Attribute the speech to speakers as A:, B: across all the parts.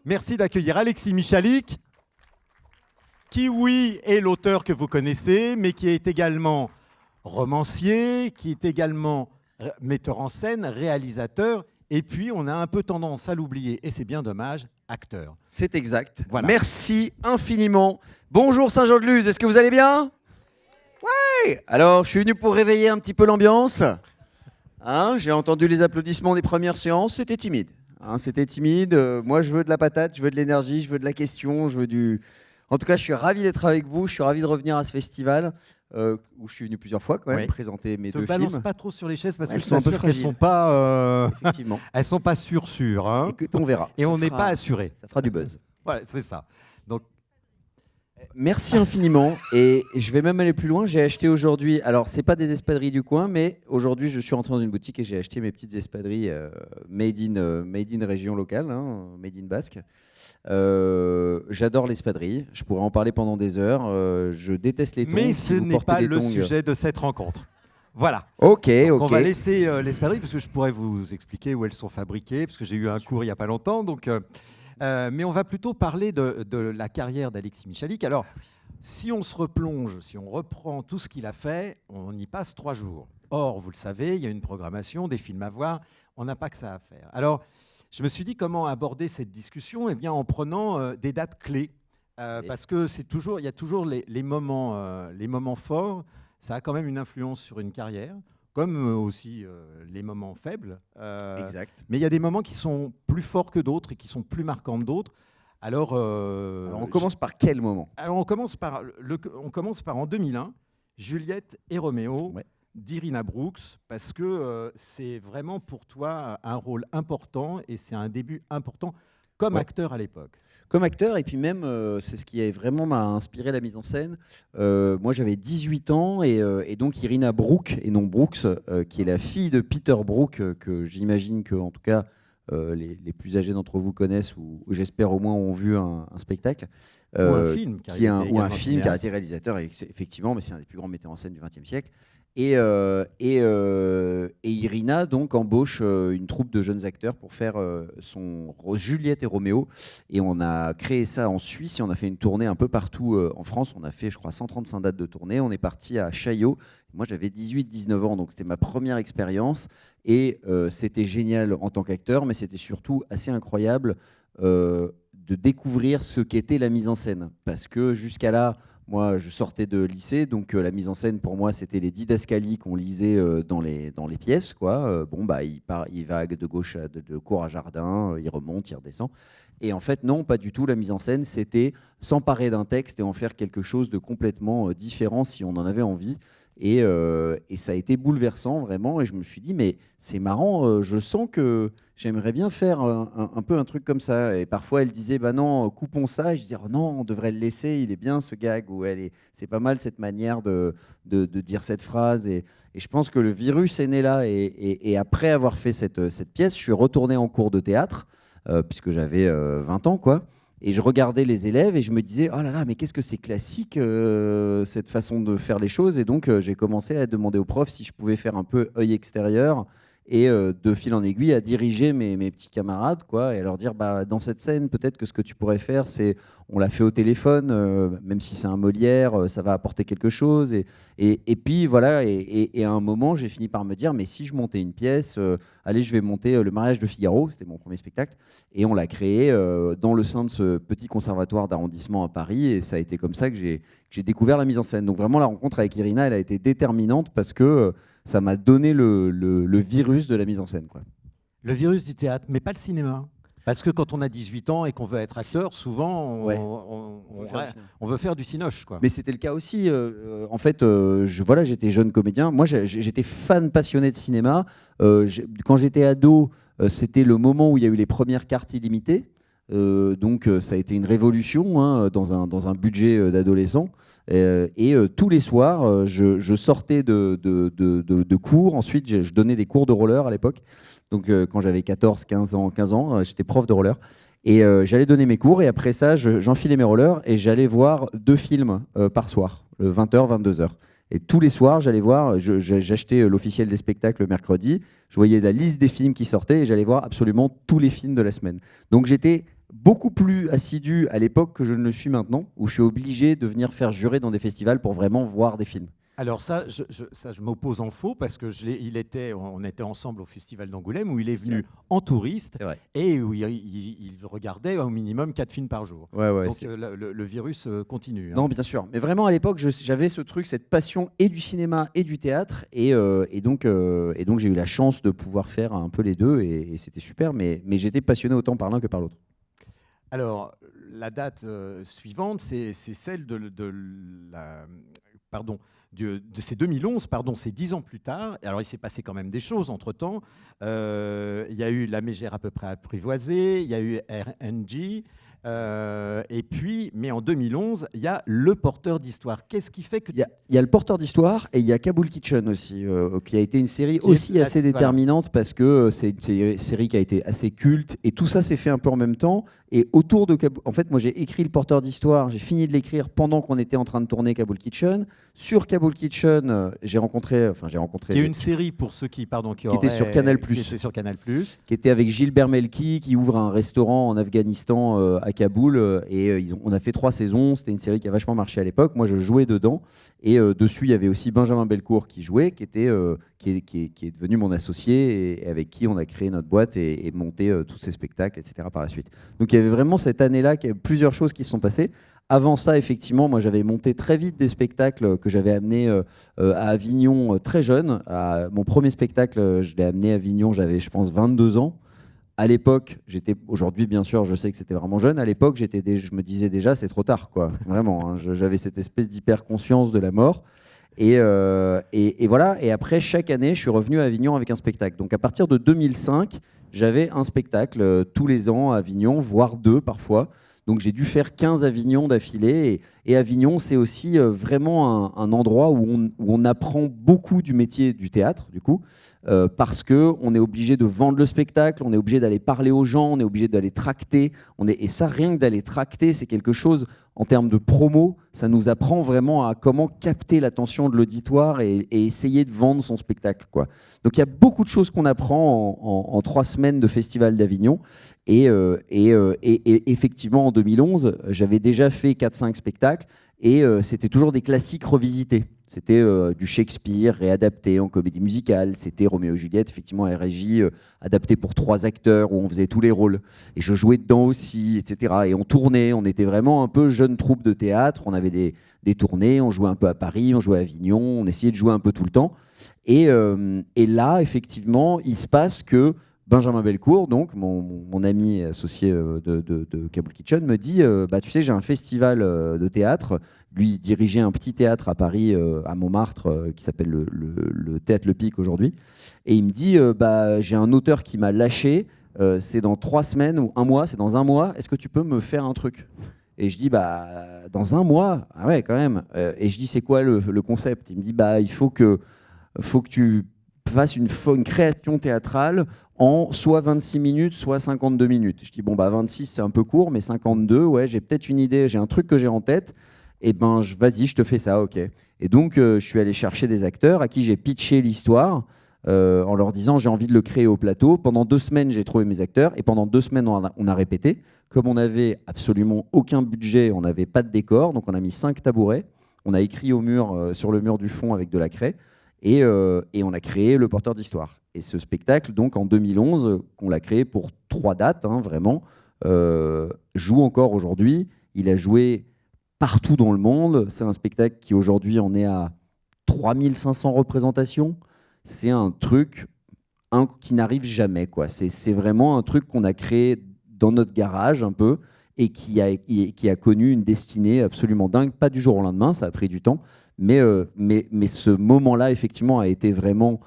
A: Merci d'accueillir Alexis Michalik, qui, oui, est l'auteur que vous connaissez, mais qui est également romancier, qui est également metteur en scène, réalisateur, et puis on a un peu tendance à l'oublier, et c'est bien dommage, acteur.
B: C'est exact.
A: Voilà.
B: Merci infiniment. Bonjour Saint-Jean-de-Luz, est-ce que vous allez bien? Oui. Alors, je suis venu pour réveiller un petit peu l'ambiance. Hein, j'ai entendu les applaudissements des premières séances, c'était timide. Hein, c'était timide. Moi, je veux de la patate, je veux de l'énergie, je veux de la question, je veux du... En tout cas, je suis ravi d'être avec vous, je suis ravi de revenir à ce festival où je suis venu plusieurs fois quand même, présenter mes deux films.
A: Ne balance pas trop sur les chaises parce que je
B: sont un peu
A: qu'elles
B: fragiles.
A: sont pas,
B: Effectivement.
A: elles sont pas sûres. Hein.
B: Écoute, on verra.
A: Et
B: Ça
A: on n'est
B: fera-
A: pas assuré.
B: Ça fera du buzz.
A: Voilà, c'est ça. Donc,
B: Merci infiniment. Et je vais même aller plus loin. J'ai acheté aujourd'hui, alors c'est pas des espadrilles du coin, mais aujourd'hui je suis rentré dans une boutique et j'ai acheté mes petites espadrilles made in région locale, hein, made in Basque. J'adore l'espadrille. Je pourrais en parler pendant des heures. Je déteste les tongs.
A: mais
B: Si
A: ce
B: vous
A: n'est
B: portez
A: pas
B: des
A: le
B: tongs-
A: sujet de cette rencontre. Voilà.
B: Ok,
A: Donc,
B: ok.
A: on va laisser l'espadrille parce que je pourrais vous expliquer où elles sont fabriquées, parce que j'ai eu un cours il n'y a pas longtemps. Donc, mais on va plutôt parler de la carrière d'Alexis Michalik. Alors, si on se replonge, si on reprend tout ce qu'il a fait, on y passe 3 jours. Or, vous le savez, il y a une programmation, des films à voir. On n'a pas que ça à faire. Alors, je me suis dit comment aborder cette discussion, eh bien, en prenant des dates clés. Parce que il y a toujours les moments forts. Ça a quand même une influence sur une carrière, comme aussi les moments faibles.
B: Exact.
A: Mais il y a des moments qui sont plus forts que d'autres et qui sont plus marquants que d'autres. Alors,
B: Alors, on commence par quel moment?
A: alors, on commence par en 2001, Juliette et Roméo d'Irina Brooks, parce que c'est vraiment pour toi un rôle important et c'est un début important comme acteur à l'époque.
B: Comme acteur, et puis même, c'est ce qui vraiment m'a inspiré la mise en scène. Moi, j'avais 18 ans, et donc Irina Brooks, et non Brooks, qui est la fille de Peter Brook, que j'imagine que, en tout cas, les plus âgés d'entre vous connaissent, ou j'espère au moins ont vu un spectacle.
A: Ou un film, car
B: ou un film qui a été réalisateur, effectivement, mais c'est un des plus grands metteurs en scène du XXe siècle. Et Irina donc embauche une troupe de jeunes acteurs pour faire son Juliette et Roméo. Et on a créé ça en Suisse et on a fait une tournée un peu partout en France. On a fait, je crois, 135 dates de tournée. On est parti à Chaillot. Moi, j'avais 18-19 ans, donc c'était ma première expérience. Et c'était génial en tant qu'acteur, mais c'était surtout assez incroyable de découvrir ce qu'était la mise en scène. Parce que jusqu'à là, moi, je sortais de lycée, donc la mise en scène, pour moi, c'était les didascalies qu'on lisait dans les pièces, quoi. Il va de gauche de cour à jardin, il remonte, il redescend. Et en fait, non, pas du tout. La mise en scène, c'était s'emparer d'un texte et en faire quelque chose de complètement différent si on en avait envie. Et ça a été bouleversant, vraiment. Et je me suis dit, mais c'est marrant, je sens que j'aimerais bien faire un peu un truc comme ça. Et parfois, elle disait, bah non, coupons ça. Et je disais, oh non, on devrait le laisser, il est bien ce gag. C'est pas mal cette manière de dire cette phrase. Et je pense que le virus est né là. Et après avoir fait cette pièce, je suis retourné en cours de théâtre, puisque j'avais 20 ans, quoi. Et je regardais les élèves et je me disais, oh là là, mais qu'est-ce que c'est classique, cette façon de faire les choses. Et donc, j'ai commencé à demander au prof si je pouvais faire un peu œil extérieur et de fil en aiguille à diriger mes petits camarades, quoi, et à leur dire, bah, dans cette scène, peut-être que ce que tu pourrais faire, c'est, on l'a fait au téléphone, même si c'est un Molière, ça va apporter quelque chose. Et puis, voilà, et à un moment, j'ai fini par me dire, mais si je montais une pièce, allez, je vais monter Le mariage de Figaro, c'était mon premier spectacle, et on l'a créé dans le sein de ce petit conservatoire d'arrondissement à Paris, et ça a été comme ça que j'ai découvert la mise en scène. Donc vraiment, la rencontre avec Irina, elle a été déterminante parce que ça m'a donné le virus de la mise en scène, quoi.
A: Le virus du théâtre, mais pas le cinéma. Parce que quand on a 18 ans et qu'on veut être acteur, souvent, on veut faire du cinoche, quoi.
B: Mais c'était le cas aussi. En fait, j'étais jeune comédien. Moi, j'étais fan passionné de cinéma. Quand j'étais ado, c'était le moment où il y a eu les premières cartes illimitées. Donc, ça a été une révolution, hein, dans un budget d'adolescent. Tous les soirs, je sortais de cours. Ensuite, je donnais des cours de roller à l'époque. Donc, quand j'avais 15 ans, j'étais prof de roller. Et j'allais donner mes cours. Et après ça, j'enfilais mes rollers et j'allais voir 2 films par soir, 20h, 22h. Et tous les soirs, j'allais voir, j'achetais l'officiel des spectacles le mercredi, je voyais la liste des films qui sortaient et j'allais voir absolument tous les films de la semaine. Donc j'étais beaucoup plus assidu à l'époque que je ne le suis maintenant, où je suis obligé de venir faire jurer dans des festivals pour vraiment voir des films.
A: Alors ça, je m'oppose en faux parce que on était ensemble au Festival d'Angoulême où il est venu en touriste
B: C'est vrai.
A: et où il regardait au minimum 4 films par jour.
B: Ouais, ouais,
A: Donc le virus continue.
B: non, bien sûr. Mais vraiment, à l'époque, j'avais ce truc, cette passion et du cinéma et du théâtre. Et donc, j'ai eu la chance de pouvoir faire un peu les deux. Et c'était super. Mais j'étais passionné autant par l'un que par l'autre.
A: Alors, la date suivante, c'est celle pardon, de ces 2011, pardon, c'est 10 ans plus tard. Alors, il s'est passé quand même des choses entre-temps. Il y a eu La Mégère à peu près apprivoisée, il y a eu RNG, et puis, mais en 2011, il y a Le Porteur d'Histoire. Qu'est-ce qui fait que...
B: Il y a Le Porteur d'Histoire et il y a Kaboul Kitchen aussi, qui a été une série aussi assez déterminante parce que c'est une série qui a été assez culte et tout ça s'est fait un peu en même temps. Et autour de Kaboul... En fait, moi j'ai écrit Le Porteur d'Histoire, j'ai fini de l'écrire pendant qu'on était en train de tourner Kaboul Kitchen. Sur Kaboul Kitchen, j'ai rencontré...
A: Il y a une série pour ceux qui
B: était sur Canal+.
A: Qui était sur Canal+.
B: Qui était avec Gilbert Melki, qui ouvre un restaurant en Afghanistan à Kaboul. On a fait 3 saisons. C'était une série qui a vachement marché à l'époque. Moi, je jouais dedans. Et dessus, il y avait aussi Benjamin Belcourt qui jouait, qui est devenu mon associé et avec qui on a créé notre boîte et monté tous ces spectacles, etc. par la suite. Donc il y avait vraiment cette année-là, qu'il y a plusieurs choses qui se sont passées. Avant ça, effectivement, moi j'avais monté très vite des spectacles que j'avais amenés à Avignon très jeune. Mon premier spectacle, je l'ai amené à Avignon, j'avais je pense 22 ans. À l'époque, aujourd'hui bien sûr, je sais que c'était vraiment jeune. À l'époque, je me disais déjà c'est trop tard, quoi. Vraiment, hein. J'avais cette espèce d'hyper conscience de la mort. Et voilà. Et après, chaque année, je suis revenu à Avignon avec un spectacle. Donc à partir de 2005, j'avais un spectacle tous les ans à Avignon, voire 2 parfois. Donc j'ai dû faire 15 Avignon d'affilée. Et Avignon, c'est aussi vraiment un endroit où on apprend beaucoup du métier du théâtre, du coup, parce qu'on est obligé de vendre le spectacle, on est obligé d'aller parler aux gens, on est obligé d'aller tracter. Et ça, rien que d'aller tracter, c'est quelque chose, en termes de promo, ça nous apprend vraiment à comment capter l'attention de l'auditoire et essayer de vendre son spectacle, quoi. Donc il y a beaucoup de choses qu'on apprend en 3 semaines de Festival d'Avignon. Et effectivement, en 2011, j'avais déjà fait 4-5 spectacles et c'était toujours des classiques revisités. C'était du Shakespeare réadapté en comédie musicale. C'était Roméo et Juliette, effectivement, à RJ, adapté pour 3 acteurs où on faisait tous les rôles. Et je jouais dedans aussi, etc. Et on tournait. On était vraiment un peu jeune troupe de théâtre. On avait des tournées. On jouait un peu à Paris, on jouait à Avignon. On essayait de jouer un peu tout le temps. Et là, effectivement, il se passe que Benjamin Belcourt, donc mon ami associé de Kaboul Kitchen, me dit bah, tu sais, j'ai un festival de théâtre. Lui, il dirigeait un petit théâtre à Paris, à Montmartre, qui s'appelle le Théâtre Le Pic aujourd'hui. Et il me dit bah, j'ai un auteur qui m'a lâché. C'est dans 3 semaines ou 1 mois. C'est dans 1 mois. Est-ce que tu peux me faire un truc? Et je dis bah, dans 1 mois? Ah ouais, quand même. Et je dis c'est quoi le concept? Il me dit bah, il faut que tu fasses une création théâtrale en soit 26 minutes, soit 52 minutes. Je dis, bon, bah 26, c'est un peu court, mais 52, ouais, j'ai peut-être une idée, j'ai un truc que j'ai en tête. Et ben, vas-y, je te fais ça, ok. Et donc, je suis allé chercher des acteurs à qui j'ai pitché l'histoire en leur disant, j'ai envie de le créer au plateau. Pendant 2 semaines, j'ai trouvé mes acteurs. Et pendant 2 semaines, on a répété. Comme on n'avait absolument aucun budget, on n'avait pas de décor. Donc, on a mis 5 tabourets. On a écrit au mur, sur le mur du fond avec de la craie. Et on a créé Le Porteur d'Histoire. Et ce spectacle, donc en 2011, qu'on l'a créé pour 3 dates, hein, vraiment, joue encore aujourd'hui. Il a joué partout dans le monde. C'est un spectacle qui aujourd'hui en est à 3500 représentations. C'est un truc qui n'arrive jamais, quoi. C'est vraiment un truc qu'on a créé dans notre garage un peu et qui a connu une destinée absolument dingue. Pas du jour au lendemain, ça a pris du temps. Mais ce moment-là, effectivement, a été vraiment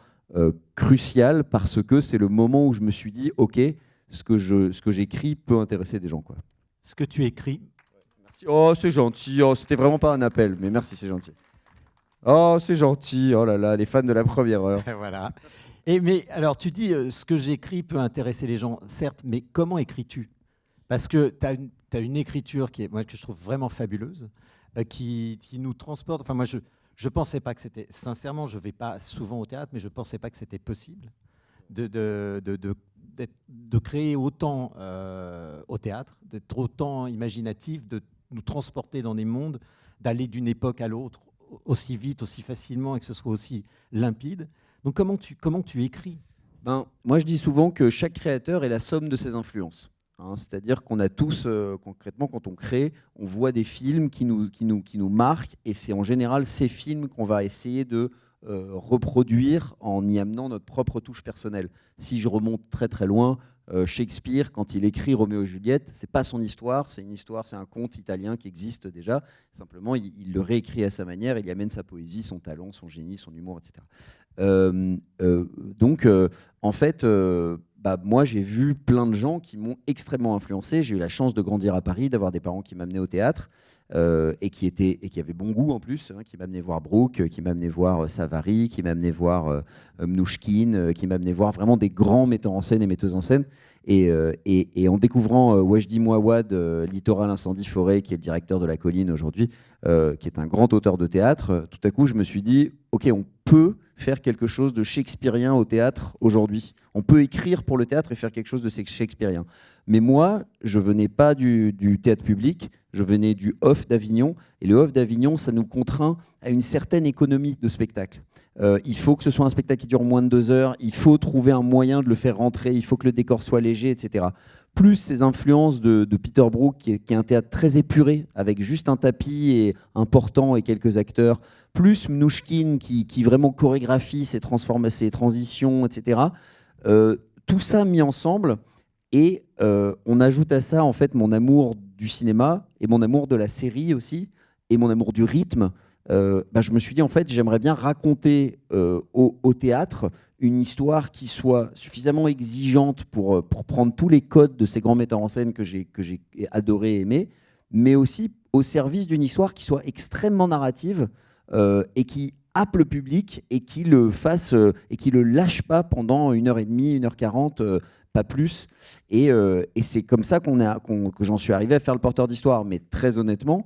B: crucial parce que c'est le moment où je me suis dit, OK, ce que j'écris peut intéresser des gens, quoi.
A: Ce que tu écris.
B: Merci. Oh, c'est gentil. Oh, c'était vraiment pas un appel, mais merci, c'est gentil. Oh, c'est gentil. Oh là là, les fans de la première heure.
A: Voilà. Mais alors, tu dis, ce que j'écris peut intéresser les gens, certes, mais comment écris-tu? Parce que tu as une écriture moi, que je trouve vraiment fabuleuse, qui nous transporte. Enfin, moi, je ne pensais pas que c'était... Sincèrement, je ne vais pas souvent au théâtre, mais je ne pensais pas que c'était possible de créer autant au théâtre, d'être autant imaginatif, de nous transporter dans des mondes, d'aller d'une époque à l'autre aussi vite, aussi facilement et que ce soit aussi limpide. Donc comment tu écris?
B: Moi, je dis souvent que chaque créateur est la somme de ses influences. C'est-à-dire qu'on a tous, concrètement, quand on crée, on voit des films qui nous marquent, et c'est en général ces films qu'on va essayer de reproduire en y amenant notre propre touche personnelle. Si je remonte très très loin, Shakespeare, quand il écrit Roméo et Juliette, c'est pas son histoire, c'est un conte italien qui existe déjà. Simplement, il le réécrit à sa manière, il y amène sa poésie, son talent, son génie, son humour, etc. Donc, en fait, moi, j'ai vu plein de gens qui m'ont extrêmement influencé. J'ai eu la chance de grandir à Paris, d'avoir des parents qui m'amenaient au théâtre et qui avaient bon goût en plus, qui m'amenaient voir Brooke, qui m'amenaient voir Savary, qui m'amenaient voir Mnouchkine, qui m'amenaient voir vraiment des grands metteurs en scène et metteuses en scène. Et en découvrant Wajdi Mouawad, Littoral Incendie Forêt, qui est le directeur de La Colline aujourd'hui, qui est un grand auteur de théâtre, tout à coup, je me suis dit, OK, on peut faire quelque chose de shakespearien au théâtre aujourd'hui. On peut écrire pour le théâtre et faire quelque chose de shakespearien. Mais moi, je venais pas du théâtre public, je venais du Off d'Avignon. Et le Off d'Avignon, ça nous contraint à une certaine économie de spectacle. Il faut que ce soit un spectacle qui dure moins de 2 heures, il faut trouver un moyen de le faire rentrer, il faut que le décor soit léger, etc. Plus ces influences de Peter Brook, qui est un théâtre très épuré, avec juste un tapis et important et quelques acteurs, plus Mnouchkine qui vraiment chorégraphie ses transitions, etc. Tout ça mis ensemble, et on ajoute à ça en fait mon amour du cinéma et mon amour de la série aussi, et mon amour du rythme. Je me suis dit, en fait, j'aimerais bien raconter au théâtre une histoire qui soit suffisamment exigeante pour prendre tous les codes de ces grands metteurs en scène que j'ai adoré et aimé, mais aussi au service d'une histoire qui soit extrêmement narrative et qui happe le public et qui le fasse et qui le lâche pas pendant 1h30, 1h40, pas plus. Et c'est comme ça que j'en suis arrivé à faire le porteur d'histoire. Mais très honnêtement,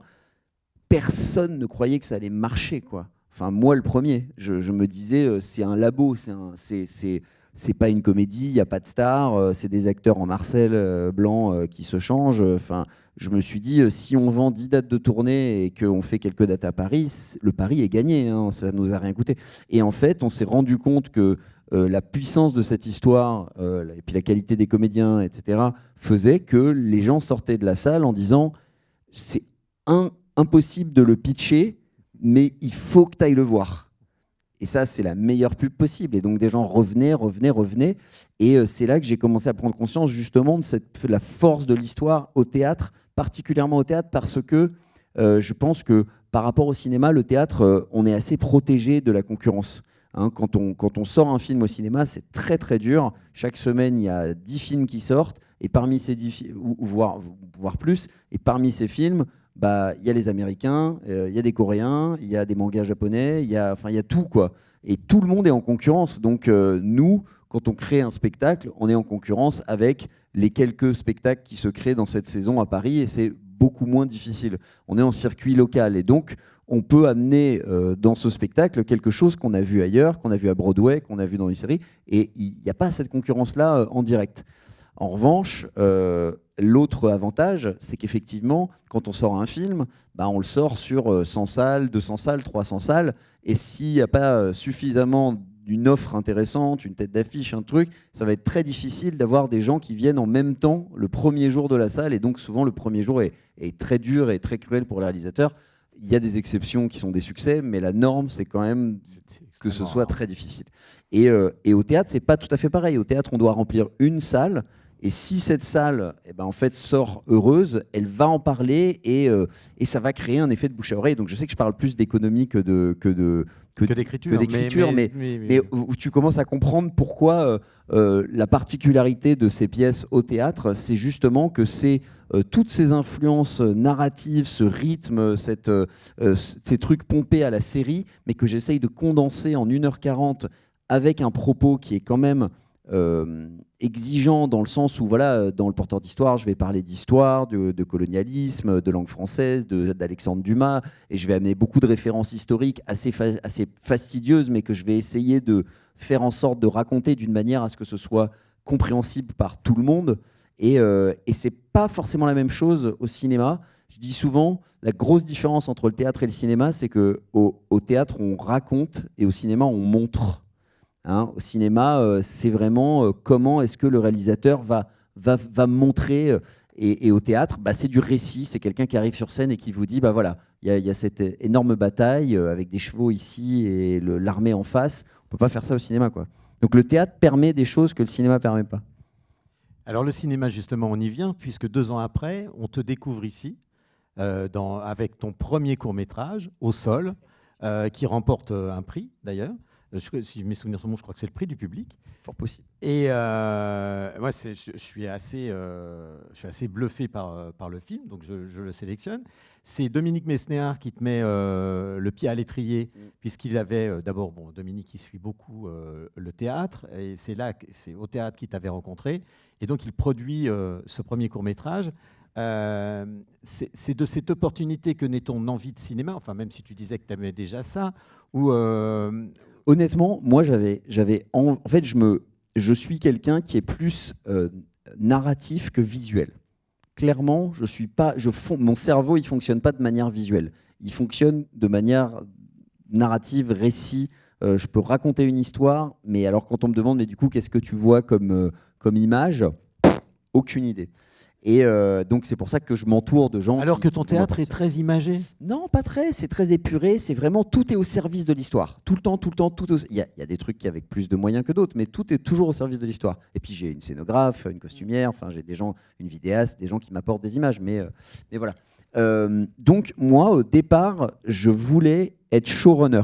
B: personne ne croyait que ça allait marcher, quoi. Enfin, moi, le premier. Je me disais, c'est un labo, c'est pas une comédie, il n'y a pas de star, c'est des acteurs en Marcel blanc qui se changent. Enfin, je me suis dit, si on vend 10 dates de tournée et qu'on fait quelques dates à Paris, le pari est gagné, hein, ça ne nous a rien coûté. Et en fait, on s'est rendu compte que la puissance de cette histoire et puis la qualité des comédiens, etc., faisait que les gens sortaient de la salle en disant, c'est impossible de le pitcher, mais il faut que tu ailles le voir. Et ça, c'est la meilleure pub possible. Et donc, des gens revenaient. Et c'est là que j'ai commencé à prendre conscience, justement, de la force de l'histoire au théâtre, particulièrement au théâtre, parce que je pense que par rapport au cinéma, le théâtre, on est assez protégé de la concurrence. Quand on sort un film au cinéma, c'est très, très dur. Chaque semaine, il y a 10 films qui sortent, et parmi ces 10 voire plus, et parmi ces films, il y a les Américains, il y a des Coréens, il y a des mangas japonais, il y a tout, quoi. Et tout le monde est en concurrence. Donc nous, quand on crée un spectacle, on est en concurrence avec les quelques spectacles qui se créent dans cette saison à Paris, et c'est beaucoup moins difficile. On est en circuit local, et donc on peut amener dans ce spectacle quelque chose qu'on a vu ailleurs, qu'on a vu à Broadway, qu'on a vu dans une série, et il n'y a pas cette concurrence-là en direct. En revanche, l'autre avantage, c'est qu'effectivement, quand on sort un film, on le sort sur 100 salles, 200 salles, 300 salles, et s'il n'y a pas suffisamment d'une offre intéressante, une tête d'affiche, un truc, ça va être très difficile d'avoir des gens qui viennent en même temps le premier jour de la salle, et donc souvent le premier jour est très dur et très cruel pour les réalisateurs. Il y a des exceptions qui sont des succès, mais la norme, c'est quand même que ce soit très difficile. Et au théâtre, c'est pas tout à fait pareil. Au théâtre, on doit remplir une salle, et si cette salle en fait, sort heureuse, elle va en parler, et ça va créer un effet de bouche à oreille. Donc je sais que je parle plus d'économie que d'écriture, mais où tu commences à comprendre pourquoi la particularité de ces pièces au théâtre, c'est justement que c'est toutes ces influences narratives, ce rythme, ces trucs pompés à la série, mais que j'essaye de condenser en 1h40 avec un propos qui est quand même exigeant dans le sens où, voilà, dans le porteur d'histoire, je vais parler d'histoire, de colonialisme, de langue française, d'Alexandre Dumas, et je vais amener beaucoup de références historiques assez fastidieuses, mais que je vais essayer de faire en sorte de raconter d'une manière à ce que ce soit compréhensible par tout le monde. Et c'est pas forcément la même chose au cinéma. Je dis souvent, la grosse différence entre le théâtre et le cinéma, c'est qu'au théâtre, on raconte et au cinéma, on montre. Hein, au cinéma, c'est vraiment comment est-ce que le réalisateur va montrer. Et au théâtre, c'est du récit. C'est quelqu'un qui arrive sur scène et qui vous dit, voilà, il y a cette énorme bataille avec des chevaux ici et l'armée en face. On ne peut pas faire ça au cinéma, quoi. Donc le théâtre permet des choses que le cinéma ne permet pas.
A: Alors le cinéma, justement, on y vient, puisque 2 ans après, on te découvre ici, avec ton premier court-métrage, Au sol, qui remporte un prix, d'ailleurs. Si mes souvenirs sont bons, je crois que c'est le prix du public.
B: Fort possible.
A: Et moi, je suis assez bluffé par le film, donc je le sélectionne. C'est Dominique Mesnéard qui te met le pied à l'étrier, puisqu'il avait d'abord, Dominique, il suit beaucoup le théâtre, et c'est au théâtre qu'il t'avait rencontré, et donc il produit ce premier court-métrage. C'est de cette opportunité que naît ton envie de cinéma, enfin même si tu disais que tu aimais déjà ça, ou
B: honnêtement, moi, en fait, je suis quelqu'un qui est plus narratif que visuel. Clairement, mon cerveau, il fonctionne pas de manière visuelle. Il fonctionne de manière narrative, récit. Je peux raconter une histoire, mais alors quand on me demande, mais du coup, qu'est-ce que tu vois comme image ? Aucune idée. Et donc, c'est pour ça que je m'entoure de gens.
A: Alors que ton théâtre est très imagé ?
B: Non, pas très. C'est très épuré. C'est vraiment, tout est au service de l'histoire. Tout le temps. Il y a des trucs qui avec plus de moyens que d'autres, mais tout est toujours au service de l'histoire. Et puis, j'ai une scénographe, une costumière, enfin, j'ai des gens, une vidéaste, des gens qui m'apportent des images. Mais voilà. Donc, moi, au départ, je voulais être showrunner.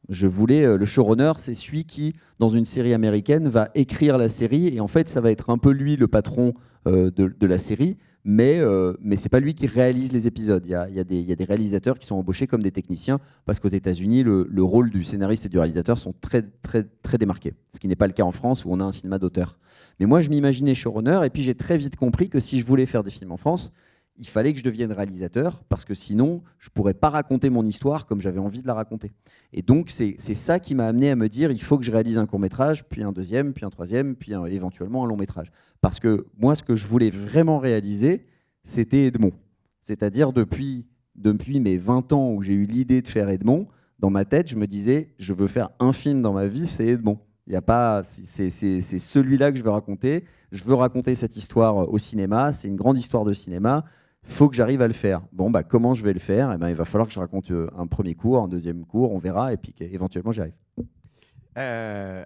B: Le showrunner, c'est celui qui, dans une série américaine, va écrire la série. Et en fait, ça va être un peu lui le patron de la série, mais ce n'est pas lui qui réalise les épisodes. Il y a des réalisateurs qui sont embauchés comme des techniciens, parce qu'aux États-Unis, le rôle du scénariste et du réalisateur sont très, très, très démarqués, ce qui n'est pas le cas en France, où on a un cinéma d'auteur. Mais moi, je m'imaginais showrunner, et puis j'ai très vite compris que si je voulais faire des films en France, il fallait que je devienne réalisateur, parce que sinon, je ne pourrais pas raconter mon histoire comme j'avais envie de la raconter. Et donc, c'est ça qui m'a amené à me dire, il faut que je réalise un court-métrage, puis un deuxième, puis un troisième, puis éventuellement un long-métrage. Parce que moi, ce que je voulais vraiment réaliser, c'était Edmond. C'est-à-dire, depuis mes 20 ans où j'ai eu l'idée de faire Edmond, dans ma tête, je me disais, je veux faire un film dans ma vie, c'est Edmond. Il y a pas, c'est celui-là que je veux raconter. Je veux raconter cette histoire au cinéma. C'est une grande histoire de cinéma. Il faut que j'arrive à le faire. Comment je vais le faire ? Il va falloir que je raconte un premier cours, un deuxième cours, on verra, et puis éventuellement j'y arrive.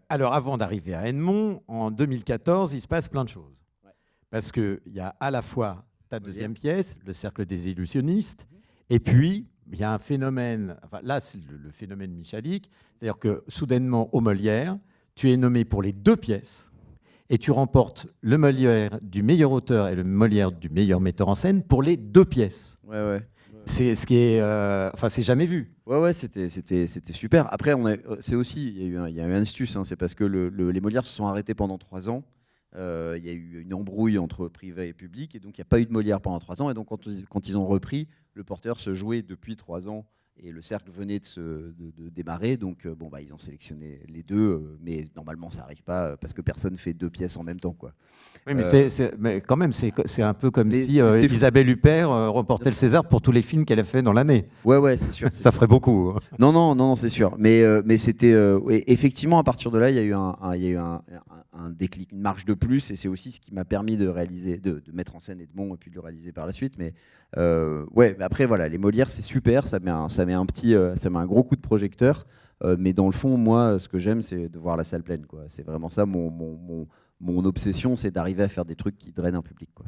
A: Alors, avant d'arriver à Edmond, en 2014, il se passe plein de choses. Ouais. Parce qu'il y a à la fois ta deuxième pièce, Le Cercle des illusionnistes, et puis il y a un phénomène, enfin, là c'est le phénomène Michalik, c'est-à-dire que soudainement au Molière, tu es nommé pour les 2 pièces, et tu remportes le Molière du meilleur auteur et le Molière du meilleur metteur en scène pour les 2 pièces.
B: Ouais.
A: C'est ce qui est, c'est jamais vu.
B: Ouais, c'était super. Après, c'est aussi, il y a eu un astuce, hein, c'est parce que les Molières se sont arrêtés pendant 3 ans. Il y a eu une embrouille entre privé et public, et donc il n'y a pas eu de Molière pendant 3 ans. Et donc quand ils ont repris, le porteur se jouait depuis 3 ans. Et le cercle venait de démarrer, donc ils ont sélectionné les 2, mais normalement ça n'arrive pas parce que personne fait 2 pièces en même temps, quoi.
A: Oui, mais quand même, c'est un peu comme si Isabelle Huppert remportait le César pour tous les films qu'elle a fait dans l'année.
B: Ouais, c'est sûr.
A: Ça ferait beaucoup.
B: Non, c'est sûr. Mais c'était effectivement à partir de là, il y a eu un déclic, une marche de plus, et c'est aussi ce qui m'a permis de réaliser, de mettre en scène Edmond et puis de le réaliser par la suite. Mais après voilà, les Molières c'est super, ça met un gros coup de projecteur. Mais dans le fond, moi, ce que j'aime, c'est de voir la salle pleine, quoi. C'est vraiment ça mon obsession, c'est d'arriver à faire des trucs qui drainent un public, quoi.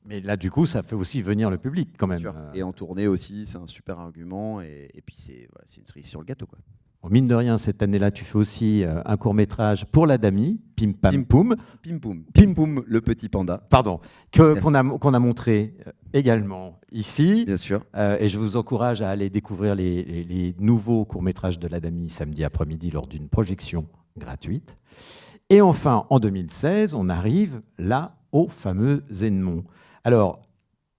A: Mais là, du coup, ça fait aussi venir le public, quand même.
B: Et en tournée aussi, c'est un super argument. Et puis, c'est une cerise sur le gâteau, quoi.
A: Bon, mine de rien, cette année-là, tu fais aussi un court-métrage pour la Dami, Pim Pam Poum.
B: Pim Poum, le petit panda.
A: Pardon, qu'on a montré également ici.
B: Bien sûr.
A: Et je vous encourage à aller découvrir les nouveaux courts-métrages de la Dami samedi après-midi lors d'une projection gratuite. Et enfin, en 2016, on arrive là au fameux Zenmont. Alors,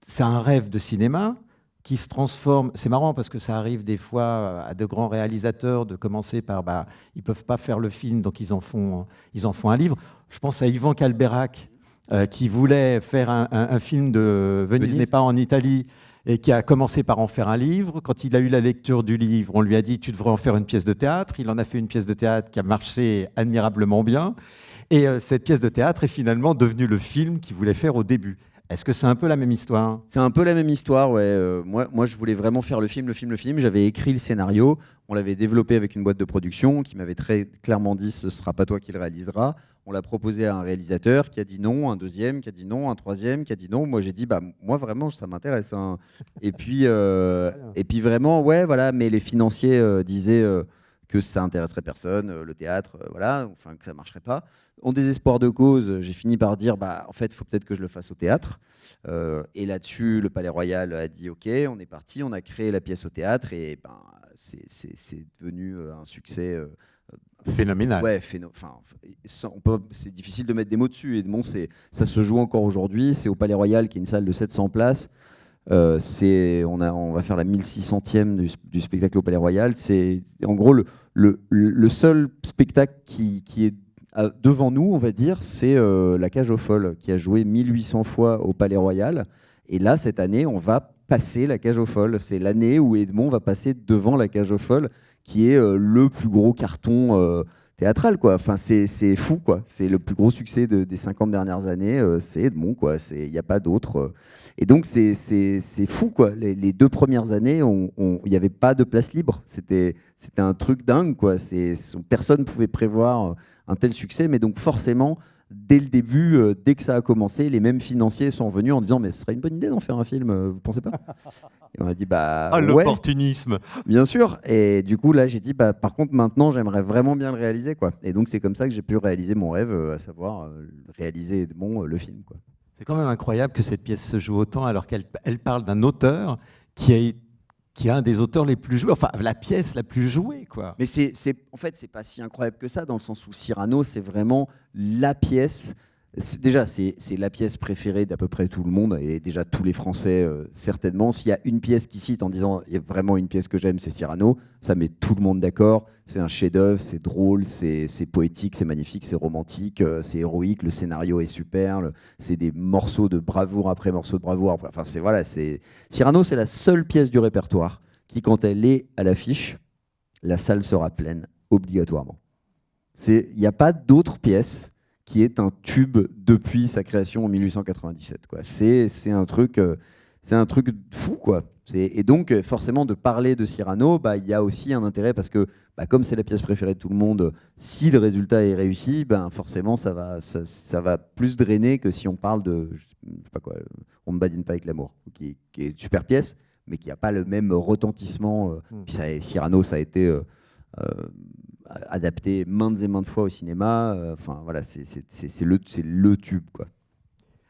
A: c'est un rêve de cinéma qui se transforme. C'est marrant parce que ça arrive des fois à de grands réalisateurs de commencer par, ils peuvent pas faire le film, donc ils en font un livre. Je pense à Ivan Calberac, qui voulait faire un film de Venise n'est pas en Italie et qui a commencé par en faire un livre. Quand il a eu la lecture du livre, on lui a dit « tu devrais en faire une pièce de théâtre ». Il en a fait une pièce de théâtre qui a marché admirablement bien. Et cette pièce de théâtre est finalement devenue le film qu'il voulait faire au début. Est-ce que c'est un peu la même histoire ?
B: C'est un peu la même histoire, ouais. Moi, je voulais vraiment faire le film. J'avais écrit le scénario. On l'avait développé avec une boîte de production qui m'avait très clairement dit « ce ne sera pas toi qui le réaliseras ». On l'a proposé à un réalisateur qui a dit non, un deuxième qui a dit non, un troisième qui a dit non. Moi, j'ai dit, moi, vraiment, ça m'intéresse. Hein. Et puis vraiment, ouais, voilà. Mais les financiers disaient que ça intéresserait personne, le théâtre, voilà, enfin, que ça ne marcherait pas. En désespoir de cause, j'ai fini par dire, en fait, il faut peut-être que je le fasse au théâtre. Et là-dessus, le Palais Royal a dit, OK, on est parti, on a créé la pièce au théâtre et c'est devenu un succès
A: phénoménal.
B: Ouais, c'est difficile de mettre des mots dessus. Edmond, ça se joue encore aujourd'hui. C'est au Palais Royal, qui est une salle de 700 places. On va faire la 1600e du spectacle au Palais Royal. C'est en gros le seul spectacle qui est devant nous, on va dire, c'est La Cage aux Folles, qui a joué 1800 fois au Palais Royal. Et là, cette année, on va passer La Cage aux Folles. C'est l'année où Edmond va passer devant La Cage aux Folles, qui est le plus gros carton théâtral, quoi. Enfin, c'est fou, quoi. C'est le plus gros succès des 50 dernières années. C'est Edmond, quoi. Il n'y a pas d'autre. Et donc, c'est fou, quoi. Les 2 premières années, il n'y avait pas de place libre. C'était un truc dingue, quoi. Personne ne pouvait prévoir un tel succès. Mais donc, forcément, dès le début, dès que ça a commencé, les mêmes financiers sont venus en disant « mais ce serait une bonne idée d'en faire un film, vous pensez pas ?» Et on a dit ouais,
A: l'opportunisme.
B: Bien sûr. Et du coup, là, j'ai dit par contre, maintenant, j'aimerais vraiment bien le réaliser, quoi. Et donc, c'est comme ça que j'ai pu réaliser mon rêve, à savoir réaliser Edmond, le film, quoi.
A: C'est quand même incroyable que cette pièce se joue autant alors qu'elle parle d'un auteur qui est un des auteurs les plus joués, enfin la pièce la plus jouée, quoi.
B: Mais en fait, c'est pas si incroyable que ça, dans le sens où Cyrano, c'est vraiment la pièce. Déjà, c'est la pièce préférée d'à peu près tout le monde, et déjà tous les Français, certainement. S'il y a une pièce qui cite en disant « il y a vraiment une pièce que j'aime, c'est Cyrano », ça met tout le monde d'accord. C'est un chef-d'œuvre, c'est drôle, c'est poétique, c'est magnifique, c'est romantique, c'est héroïque, le scénario est super, c'est des morceaux de bravoure après morceaux de bravoure. Enfin, Cyrano, c'est la seule pièce du répertoire qui, quand elle est à l'affiche, la salle sera pleine, obligatoirement. Il n'y a pas d'autre pièce qui est un tube depuis sa création en 1897, quoi. C'est un truc fou, quoi. Et donc, forcément, de parler de Cyrano, il y a aussi un intérêt parce que, comme c'est la pièce préférée de tout le monde, si le résultat est réussi, forcément, ça va plus drainer que si on parle de, je sais pas quoi, On ne badine pas avec l'amour, qui est une super pièce, mais qui n'a pas le même retentissement. Puis Cyrano, ça a été adapté maintes et maintes fois au cinéma. Enfin, voilà, c'est le tube, quoi.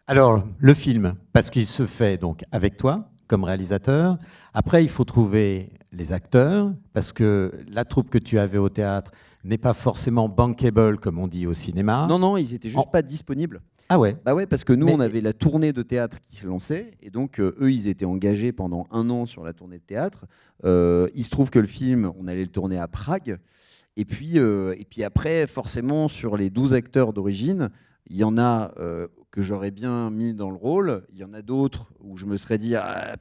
A: Alors, le film, parce qu'il se fait donc avec toi, comme réalisateur. Après, il faut trouver les acteurs, parce que la troupe que tu avais au théâtre n'est pas forcément bankable, comme on dit au cinéma.
B: Non, ils étaient juste pas disponibles.
A: Ah ouais.
B: Bah ouais, parce que nous, on avait la tournée de théâtre qui se lançait, et donc eux, ils étaient engagés pendant 1 an sur la tournée de théâtre. Il se trouve que le film, on allait le tourner à Prague, et puis après, forcément, sur les 12 acteurs d'origine, il y en a que j'aurais bien mis dans le rôle. Il y en a d'autres où je me serais dit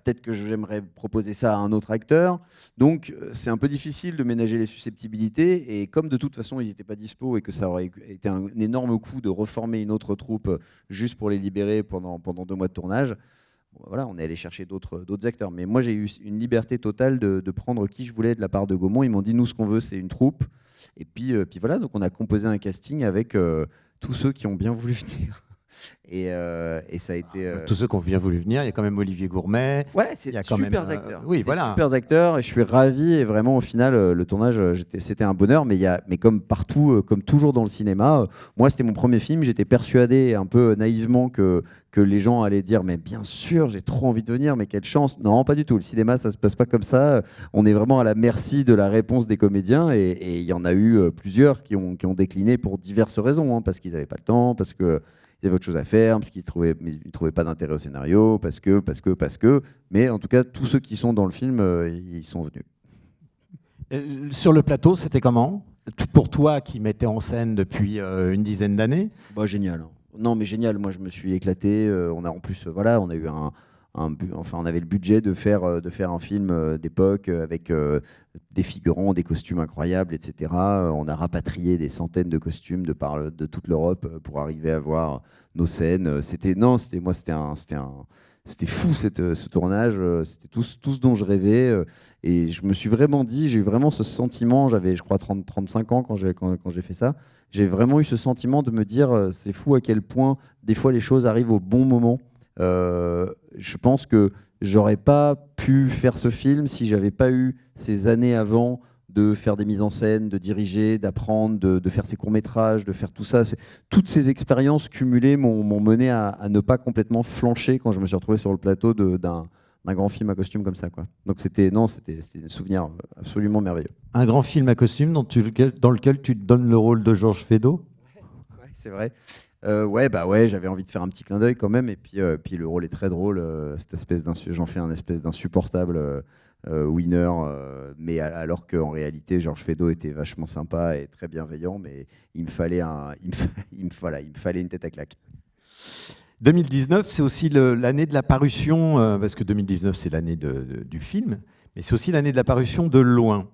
B: peut-être que j'aimerais proposer ça à un autre acteur. Donc c'est un peu difficile de ménager les susceptibilités. Et comme de toute façon ils n'étaient pas dispo et que ça aurait été un énorme coup de reformer une autre troupe juste pour les libérer pendant 2 mois de tournage, voilà, on est allé chercher d'autres acteurs. Mais moi j'ai eu une liberté totale de prendre qui je voulais de la part de Gaumont. Ils m'ont dit nous ce qu'on veut c'est une troupe. Et puis voilà, donc on a composé un casting avec tous ceux qui ont bien voulu venir. Et ça a été.
A: Tous ceux qui ont bien voulu venir, il y a quand même Olivier Gourmet.
B: Ouais, c'est
A: il y a quand
B: super
A: même,
B: acteurs.
A: Oui, voilà.
B: Super acteurs, et je suis ravi. Et vraiment, au final, le tournage, c'était un bonheur. Mais comme partout, comme toujours dans le cinéma, moi, c'était mon premier film. J'étais persuadé, un peu naïvement, que les gens allaient dire, mais bien sûr, j'ai trop envie de venir, mais quelle chance. Non, pas du tout. Le cinéma, ça se passe pas comme ça. On est vraiment à la merci de la réponse des comédiens. Et il y en a eu plusieurs qui ont décliné pour diverses raisons, hein, parce qu'ils n'avaient pas le temps, parce que il y avait autre chose à faire, parce qu'ils ne trouvaient pas d'intérêt au scénario, parce que. Mais en tout cas, tous ceux qui sont dans le film, ils sont venus.
A: Sur le plateau, c'était comment? Pour toi qui mettais en scène depuis une dizaine d'années?
B: Bah, génial. Non, mais génial. Moi, je me suis éclaté. On a en plus, voilà, on a eu enfin, on avait le budget de faire un film d'époque avec des figurants, des costumes incroyables, etc. On a rapatrié des centaines de costumes de toute l'Europe pour arriver à voir nos scènes. C'était fou ce tournage. C'était tout ce dont je rêvais. Et je me suis vraiment dit, j'ai eu vraiment ce sentiment. J'avais, je crois, 35 ans quand j'ai fait ça. J'ai vraiment eu ce sentiment de me dire, c'est fou à quel point des fois les choses arrivent au bon moment. Je pense que j'aurais pas pu faire ce film si j'avais pas eu ces années avant de faire des mises en scène, de diriger, d'apprendre, de faire ces courts-métrages, de faire tout ça. Toutes ces expériences cumulées m'ont mené à ne pas complètement flancher quand je me suis retrouvé sur le plateau d'un grand film à costume comme ça, quoi. Donc c'était des souvenirs absolument merveilleux.
A: Un grand film à costume dans lequel tu te donnes le rôle de Georges Feydeau?
B: Ouais, c'est vrai. Ouais, j'avais envie de faire un petit clin d'œil quand même, et puis le rôle est très drôle, j'en fais un espèce d'insupportable winner, mais alors qu'en réalité Georges Feydeau était vachement sympa et très bienveillant, mais il me fallait une tête à claque.
A: 2019, c'est aussi l'année de la parution, parce que 2019 c'est l'année du film, mais c'est aussi l'année de la parution de Loin.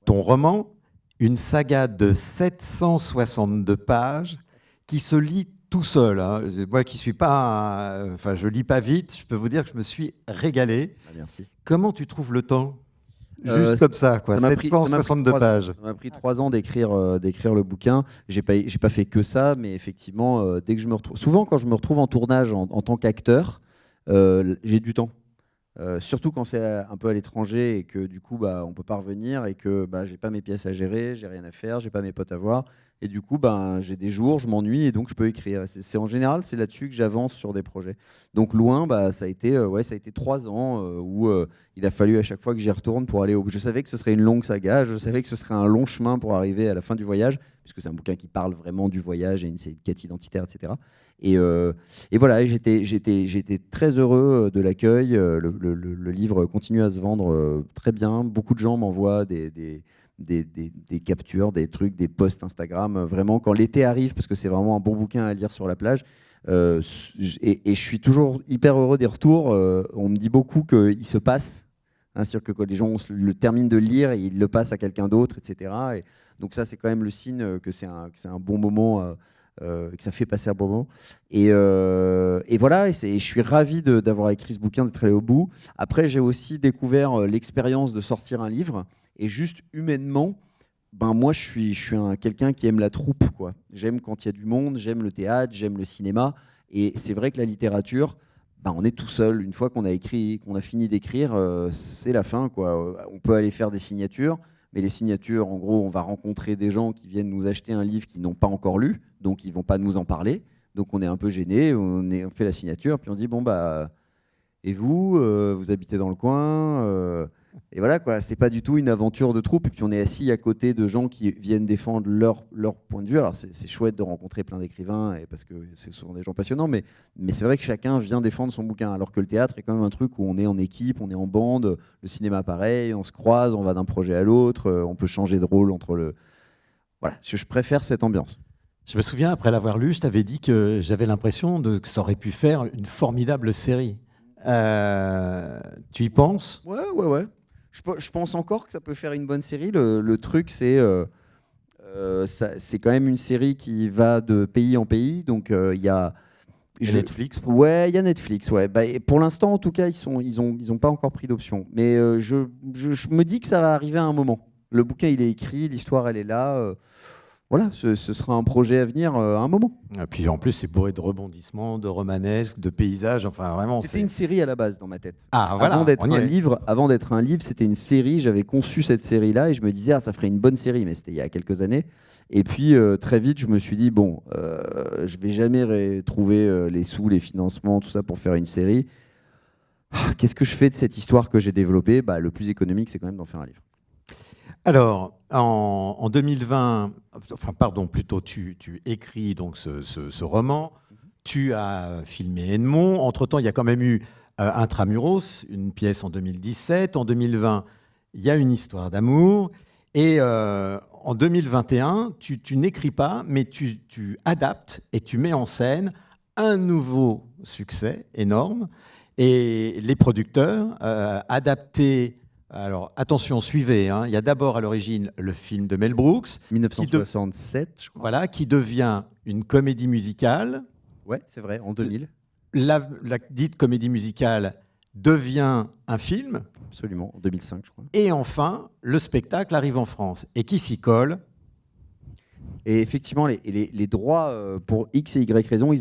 A: Ton roman, une saga de 762 pages, qui se lit tout seul, hein. Moi qui suis pas, enfin je lis pas vite, je peux vous dire que je me suis régalé.
B: Ah, merci.
A: Comment tu trouves le temps? Juste comme ça, quoi. 762 pages.
B: Ça m'a pris 3 ans d'écrire le bouquin. J'ai pas fait que ça, mais effectivement, dès que je me retrouve, souvent quand je me retrouve en tournage en tant qu'acteur, j'ai du temps. Surtout quand c'est un peu à l'étranger et que du coup on peut pas revenir et que j'ai pas mes pièces à gérer, j'ai rien à faire, j'ai pas mes potes à voir, et du coup j'ai des jours, je m'ennuie et donc je peux écrire. C'est en général c'est là-dessus que j'avance sur des projets. Donc Loin, ça a été 3 ans où il a fallu à chaque fois que j'y retourne pour aller je savais que ce serait une longue saga, je savais que ce serait un long chemin pour arriver à la fin du voyage, puisque c'est un bouquin qui parle vraiment du voyage et c'est une quête identitaire, etc. Et voilà, j'étais très heureux de l'accueil. Le livre continue à se vendre très bien. Beaucoup de gens m'envoient des captures, des trucs, des posts Instagram. Vraiment, quand l'été arrive, parce que c'est vraiment un bon bouquin à lire sur la plage, et je suis toujours hyper heureux des retours. On me dit beaucoup qu'il se passe. Hein, c'est-à-dire que quand les gens le terminent de lire, ils le passent à quelqu'un d'autre, etc. Et donc ça, c'est quand même le signe que c'est un bon moment. Que ça fait passer un bon moment. Et voilà, je suis ravi d'avoir écrit ce bouquin, d'être allé au bout. Après, j'ai aussi découvert l'expérience de sortir un livre. Et juste humainement, moi, je suis quelqu'un qui aime la troupe, quoi. J'aime quand il y a du monde, j'aime le théâtre, j'aime le cinéma. Et c'est vrai que la littérature, on est tout seul. Une fois qu'on a fini d'écrire, c'est la fin, quoi. On peut aller faire des signatures. Mais les signatures, en gros, on va rencontrer des gens qui viennent nous acheter un livre qu'ils n'ont pas encore lu, donc ils ne vont pas nous en parler. Donc on est un peu gêné, on fait la signature, puis on dit et vous, vous habitez dans le coin, et voilà, quoi. C'est pas du tout une aventure de troupe. Et puis on est assis à côté de gens qui viennent défendre leur point de vue. Alors c'est chouette de rencontrer plein d'écrivains, parce que c'est souvent des gens passionnants, mais c'est vrai que chacun vient défendre son bouquin. Alors que le théâtre est quand même un truc où on est en équipe, on est en bande. Le cinéma pareil, on se croise, on va d'un projet à l'autre, on peut changer de rôle entre le. Voilà, je préfère cette ambiance.
A: Je me souviens, après l'avoir lu, je t'avais dit que j'avais l'impression que ça aurait pu faire une formidable série. Tu y penses?
B: Ouais. Je pense encore que ça peut faire une bonne série. Le truc, c'est quand même une série qui va de pays en pays. Donc il y a
A: Netflix.
B: Ouais, il y a Netflix. Ouais. Et pour l'instant, en tout cas, ils ont pas encore pris d'option. Mais je me dis que ça va arriver à un moment. Le bouquin, il est écrit, l'histoire, elle est là. voilà, ce sera un projet à venir à un moment.
A: Et puis en plus, c'est bourré de rebondissements, de romanesques, de paysages. Enfin, vraiment,
B: C'était une série à la base dans ma tête.
A: Ah, voilà, on y est.
B: Avant d'être un livre, c'était une série. J'avais conçu cette série-là et je me disais, ah, ça ferait une bonne série, mais c'était il y a quelques années. Et puis très vite, je me suis dit, bon, je vais jamais trouver les sous, les financements, tout ça pour faire une série. Qu'est-ce que je fais de cette histoire que j'ai développée? Le plus économique, c'est quand même d'en faire un livre.
A: Alors, en 2020, enfin, pardon, plutôt, tu écris donc ce roman, tu as filmé Edmond. Entre-temps, il y a quand même eu Intramuros, une pièce en 2017. En 2020, il y a une histoire d'amour. Et en 2021, tu n'écris pas, mais tu adaptes et tu mets en scène un nouveau succès énorme. Et les producteurs adaptés. Alors, attention, suivez. Il y a d'abord à l'origine le film de Mel Brooks.
B: 1967, je crois.
A: Voilà, qui devient une comédie musicale.
B: Ouais, c'est vrai, en 2000.
A: La dite comédie musicale devient un film.
B: Absolument, en 2005, je crois.
A: Et enfin, le spectacle arrive en France. Et qui s'y colle?
B: Et effectivement, les droits, pour X et Y raisons,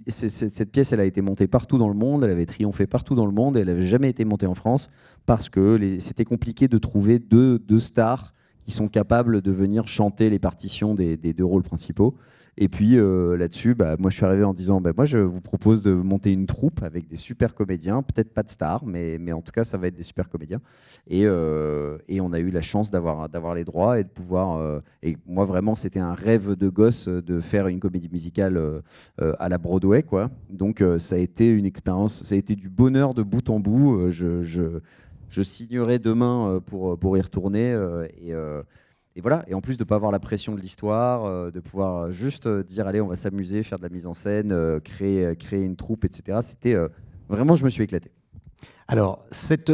B: cette pièce, elle a été montée partout dans le monde, elle avait triomphé partout dans le monde, et elle n'avait jamais été montée en France parce que c'était compliqué de trouver deux stars qui sont capables de venir chanter les partitions des deux rôles principaux. Et puis là-dessus, moi je suis arrivé en disant, moi je vous propose de monter une troupe avec des super comédiens, peut-être pas de stars, mais en tout cas ça va être des super comédiens. Et on a eu la chance d'avoir les droits et de pouvoir... et moi vraiment c'était un rêve de gosse de faire une comédie musicale à la Broadway, quoi. Donc ça a été une expérience, ça a été du bonheur de bout en bout. Je signerai demain pour y retourner. Et voilà, et en plus de ne pas avoir la pression de l'histoire, de pouvoir juste dire allez, on va s'amuser, faire de la mise en scène, créer une troupe, etc. C'était vraiment, je me suis éclaté.
A: Alors, cette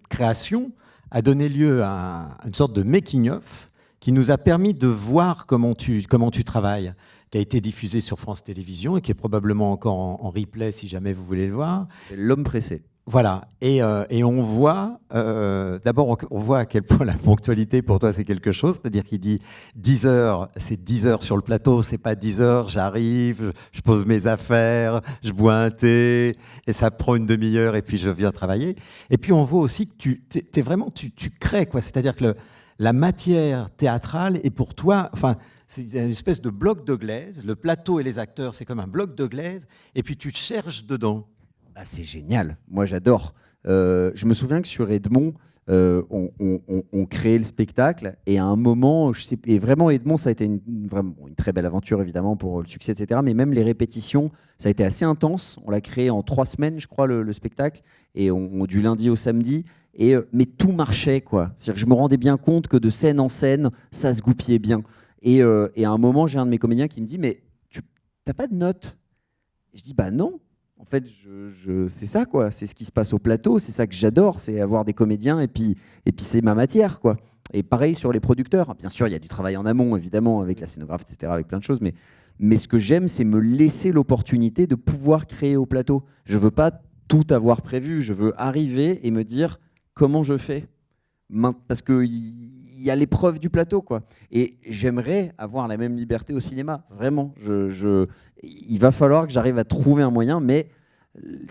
A: création a donné lieu à une sorte de making-of qui nous a permis de voir comment tu travailles, qui a été diffusé sur France Télévisions et qui est probablement encore en replay si jamais vous voulez le voir.
B: L'homme pressé.
A: Voilà, et on voit, d'abord on voit à quel point la ponctualité pour toi c'est quelque chose, c'est-à-dire qu'il dit 10 heures, c'est 10 heures sur le plateau, c'est pas 10 heures, j'arrive, je pose mes affaires, je bois un thé, et ça prend une demi-heure et puis je viens travailler. Et puis on voit aussi que tu crées, quoi, c'est-à-dire que la matière théâtrale est pour toi, enfin, c'est une espèce de bloc de glaise, le plateau et les acteurs c'est comme un bloc de glaise, et puis tu te cherches dedans.
B: Ah, c'est génial, moi j'adore. Je me souviens que sur Edmond, on créait le spectacle et à un moment, et vraiment Edmond, ça a été vraiment une très belle aventure évidemment pour le succès, etc. Mais même les répétitions, ça a été assez intense. On l'a créé en 3 semaines, je crois, le spectacle, et du lundi au samedi. Mais tout marchait, quoi. C'est-à-dire que je me rendais bien compte que de scène en scène, ça se goupillait bien. Et à un moment, j'ai un de mes comédiens qui me dit mais tu n'as pas de notes? Je dis bah non. En fait, c'est ça, quoi. C'est ce qui se passe au plateau. C'est ça que j'adore, c'est avoir des comédiens et puis c'est ma matière, quoi. Et pareil sur les producteurs. Bien sûr, il y a du travail en amont, évidemment, avec la scénographe, etc., avec plein de choses. Mais ce que j'aime, c'est me laisser l'opportunité de pouvoir créer au plateau. Je ne veux pas tout avoir prévu. Je veux arriver et me dire comment je fais. Parce qu'il y a l'épreuve du plateau, quoi. Et j'aimerais avoir la même liberté au cinéma, vraiment. Il va falloir que j'arrive à trouver un moyen, mais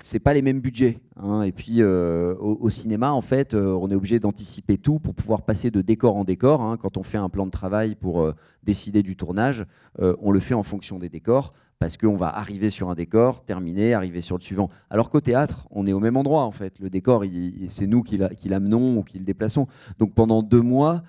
B: c'est pas les mêmes budgets, hein. Et puis au cinéma, en fait, on est obligé d'anticiper tout pour pouvoir passer de décor en décor, hein. Quand on fait un plan de travail pour décider du tournage, on le fait en fonction des décors, parce qu'on va arriver sur un décor, terminer, arriver sur le suivant. Alors qu'au théâtre, on est au même endroit, en fait. Le décor, c'est nous qui l'amenons ou qui le déplaçons. Donc pendant 2 mois,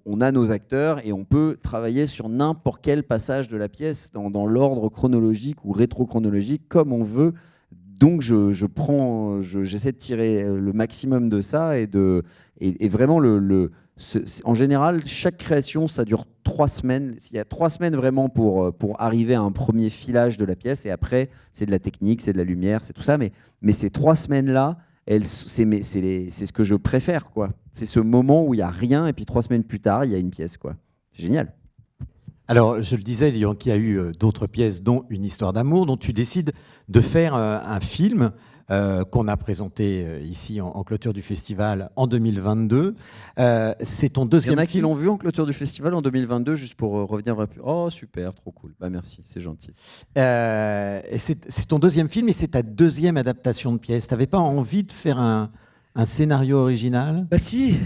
B: on a nos acteurs et on peut travailler sur n'importe quel passage de la pièce dans l'ordre chronologique ou rétro-chronologique, comme on veut. Donc j'essaie de tirer le maximum de ça et vraiment en général, chaque création, ça dure 3 semaines. Il y a 3 semaines vraiment pour arriver à un premier filage de la pièce, et après, c'est de la technique, c'est de la lumière, c'est tout ça. Mais ces 3 semaines-là, c'est ce que je préfère, quoi. C'est ce moment où il n'y a rien, et puis 3 semaines plus tard, il y a une pièce, quoi. C'est génial.
A: Alors, je le disais, il y a eu d'autres pièces, dont Une histoire d'amour, dont tu décides de faire un film qu'on a présenté ici en clôture du festival en 2022. C'est ton
B: Il y
A: deuxième
B: en a qui
A: film.
B: l'ont vu en clôture du festival en 2022, juste pour revenir. Oh, super, trop cool. Bah, merci, c'est gentil.
A: Et c'est ton deuxième film et c'est ta deuxième adaptation de pièce. Tu n'avais pas envie de faire un scénario original?
B: Bah si.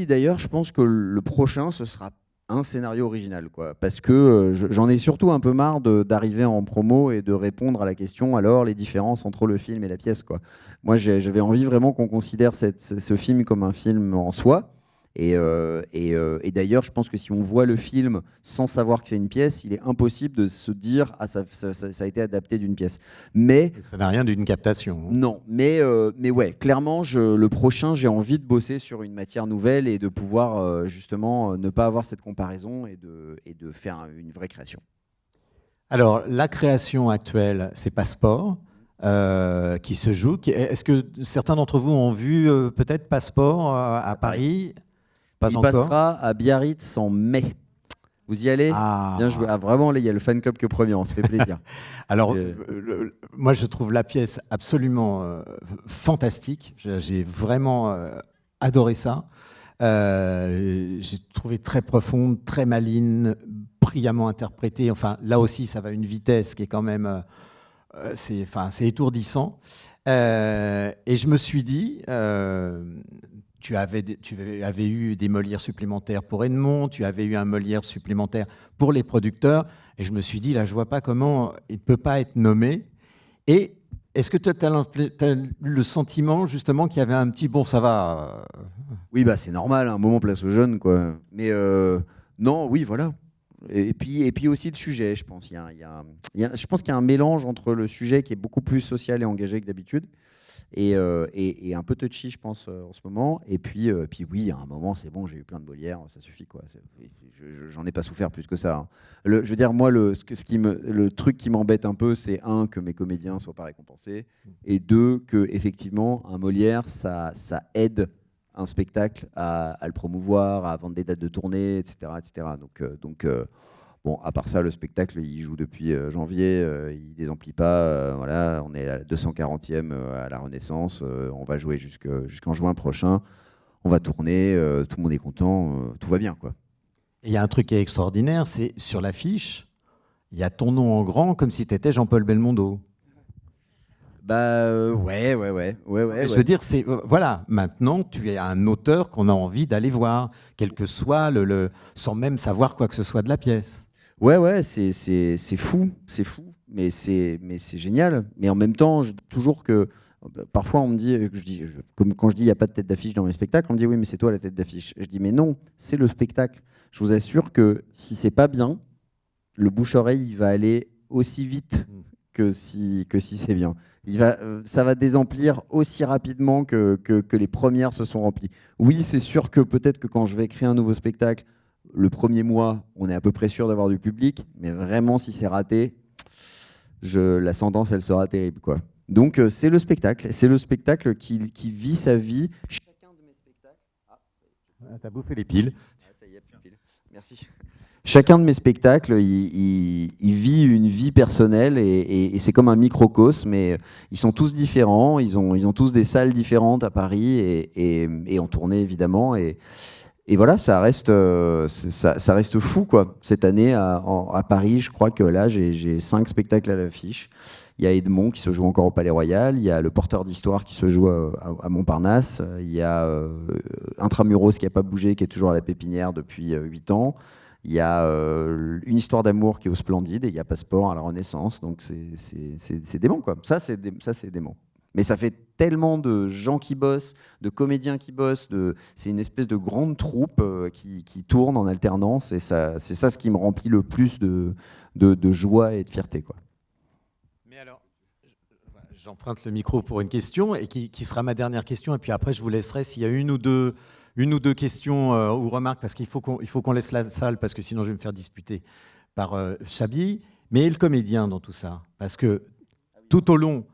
B: D'ailleurs, je pense que le prochain, ce sera un scénario original, quoi. Parce que j'en ai surtout un peu marre d'arriver en promo et de répondre à la question, alors les différences entre le film et la pièce, quoi. Moi, j'avais envie vraiment qu'on considère ce film comme un film en soi. Et d'ailleurs, je pense que si on voit le film sans savoir que c'est une pièce, il est impossible de se dire « Ah, ça a été adapté d'une pièce ». Mais
A: Ça n'a rien d'une captation.
B: non, mais ouais, clairement, le prochain, j'ai envie de bosser sur une matière nouvelle et de pouvoir justement ne pas avoir cette comparaison et de faire une vraie création.
A: Alors, la création actuelle, c'est Passeport, qui se joue. Est-ce que certains d'entre vous ont vu peut-être Passeport à Paris? Pas
B: Il
A: encore.
B: passera à Biarritz en mai. Vous y allez? Bien joué. Ah, vraiment, là, il y a le fan club que premier, on se fait plaisir.
A: Alors, moi, je trouve la pièce absolument fantastique. J'ai vraiment adoré ça. J'ai trouvé très profonde, très maligne, brillamment interprétée. Enfin, là aussi, ça va à une vitesse qui est quand même... c'est étourdissant. Et je me suis dit... tu avais eu des Molières supplémentaires pour Edmond, tu avais eu un Molière supplémentaire pour les producteurs, et je me suis dit, là, je ne vois pas comment il ne peut pas être nommé. Et est-ce que tu as eu le sentiment, justement, qu'il y avait un petit bon, ça va
B: Oui, bah, c'est normal, un moment place aux jeunes, quoi. Mais non, oui, voilà. Et puis aussi le sujet, je pense. Je pense qu'il y a un mélange entre le sujet qui est beaucoup plus social et engagé que d'habitude, et un peu touchy, je pense, en ce moment. Et puis oui, à un moment, c'est bon, j'ai eu plein de Molière, ça suffit, quoi. J'en ai pas souffert plus que ça, hein. Je veux dire, moi, le truc qui m'embête un peu, c'est un, que mes comédiens soient pas récompensés, et deux, que effectivement, un Molière, ça aide un spectacle à le promouvoir, à vendre des dates de tournée, etc., etc. Donc bon, à part ça, le spectacle, il joue depuis janvier, il ne désemplit pas. Voilà, on est à la 240e à la Renaissance. On va jouer jusqu'en juin prochain. On va tourner, tout le monde est content, tout va bien, quoi.
A: Il y a un truc qui est extraordinaire, c'est sur l'affiche, il y a ton nom en grand comme si tu étais Jean-Paul Belmondo.
B: Bah ouais.
A: Je veux dire, voilà, maintenant tu es un auteur qu'on a envie d'aller voir, quel que soit sans même savoir quoi que ce soit de la pièce.
B: Ouais, c'est fou, mais c'est génial. Mais en même temps, je dis toujours que parfois on me dit, comme quand je dis il n'y a pas de tête d'affiche dans mes spectacles, on me dit oui, mais c'est toi la tête d'affiche. Je dis mais non, c'est le spectacle. Je vous assure que si c'est pas bien, le bouche-oreille il va aller aussi vite que si c'est bien. Ça va désemplir aussi rapidement que les premières se sont remplies. Oui, c'est sûr que peut-être que quand je vais créer un nouveau spectacle, le premier mois, on est à peu près sûr d'avoir du public, mais vraiment, si c'est raté, l'ascendance, elle sera terrible, quoi. Donc, c'est le spectacle qui vit sa vie. Chacun de mes spectacles...
A: T'as bouffé les piles.
B: Ah, ça y est, petite pile. Merci. Chacun de mes spectacles, il vit une vie personnelle et c'est comme un microcosme, mais ils sont tous différents, ils ont tous des salles différentes à Paris et en tournée, évidemment. Et voilà, ça reste fou, quoi. Cette année, à Paris, je crois que là, j'ai 5 spectacles à l'affiche. Il y a Edmond qui se joue encore au Palais Royal. Il y a Le Porteur d'Histoire qui se joue à Montparnasse. Il y a Intramuros qui n'a pas bougé, qui est toujours à la Pépinière depuis 8 ans. Il y a Une Histoire d'amour qui est au Splendide. Et il y a Passeport à la Renaissance. Donc, c'est dément, quoi. Ça, c'est dément. Mais ça fait tellement de gens qui bossent, de comédiens qui bossent, c'est une espèce de grande troupe qui tourne en alternance, et c'est ça ce qui me remplit le plus de joie et de fierté, quoi.
A: Mais alors, j'emprunte le micro pour une question, et qui sera ma dernière question, et puis après je vous laisserai s'il y a une ou deux questions ou remarques, parce qu'il faut qu'on laisse la salle, parce que sinon je vais me faire disputer par Chabi. Mais le comédien dans tout ça, parce que tout au long